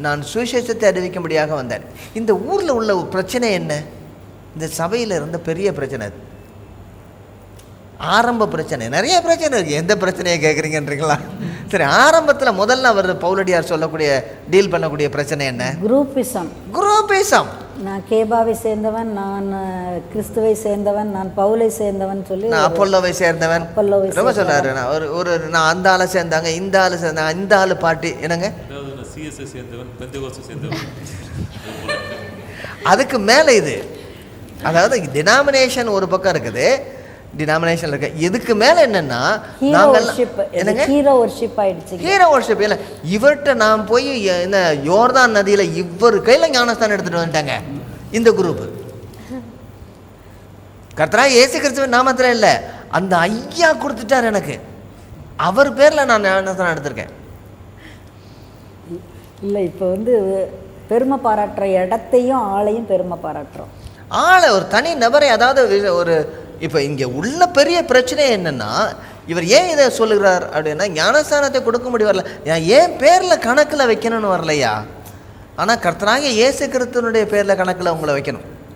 நான் சுவிசேஷத்தை அறிவிக்கும்படியாக வந்தேன். இந்த ஊரில் உள்ள பிரச்சனை என்ன? இந்த சபையில் இருந்த பெரிய பிரச்சனை, ஆரம்ப பிரச்சனை. நிறைய பிரச்சனை இருக்குது, எந்த பிரச்சனையை கேட்குறீங்கன்றீங்களா? சரி, ஆரம்பத்தில் முதல்ல அவர் பவுலடியார் சொல்லக்கூடிய டீல் பண்ணக்கூடிய பிரச்சனை என்ன? குரூப்பிசம். குரூப்பிசம். நான் கேபாவை சேர்ந்தவன், நான் கிறிஸ்துவை சேர்ந்தவன், நான் பவுலை சேர்ந்தவன் சொல்லி, நான் அப்பல்லோவை சேர்ந்தவன் ரொம்ப சொன்னாரு. நான் அந்த ஆளை சேர்ந்தாங்க, இந்த ஆளு சேர்ந்தாங்க, இந்த ஆளு பாட்டி என்னங்க அதுக்கு மேலே இது. அதாவது டினாமினேஷன் ஒரு பக்கம் இருக்குது, டினாமினேஷன் இருக்கு. இதுக்கு மேல என்னன்னா ஹீரோ வர்ஷிப் ஆயிடுச்சு. ஹீரோ வர்ஷிப் இல்ல, இவர்கிட்ட நான் போய் என்ன யோர்தான் நதியில இவர் கையில ஞானஸ்தானம் எடுத்துட்டு வந்துட்டாங்க இந்த குரூப். கர்த்தராகிய இயேசு கிறிஸ்துவின் நாமத்துல இல்ல, அந்த ஐயா கொடுத்துட்டார் எனக்கு, அவர் பேர்ல நான் ஞானஸ்தானம் எடுத்திருக்கேன். இல்ல, இப்போ பெருமை பாராட்டுற இடத்தையும் ஆளையும் பெருமை பாராட்டுறோம். ஆளை ஒரு தனி நபரை, அதாவது ஒரு இப்போ இங்கே உள்ள பெரிய பிரச்சனை என்னென்னா, இவர் ஏன் இதை சொல்லுகிறார் அப்படின்னா, ஞானஸ்தானத்தை கொடுக்க முடிய வரல, ஏன் பேரில் கணக்கில் வைக்கணும்னு வரலையா, ஆனால் கர்த்தராகிய இயேசு கிறிஸ்துவினுடைய பேரில் கணக்கில் உங்களை வைக்கணும்.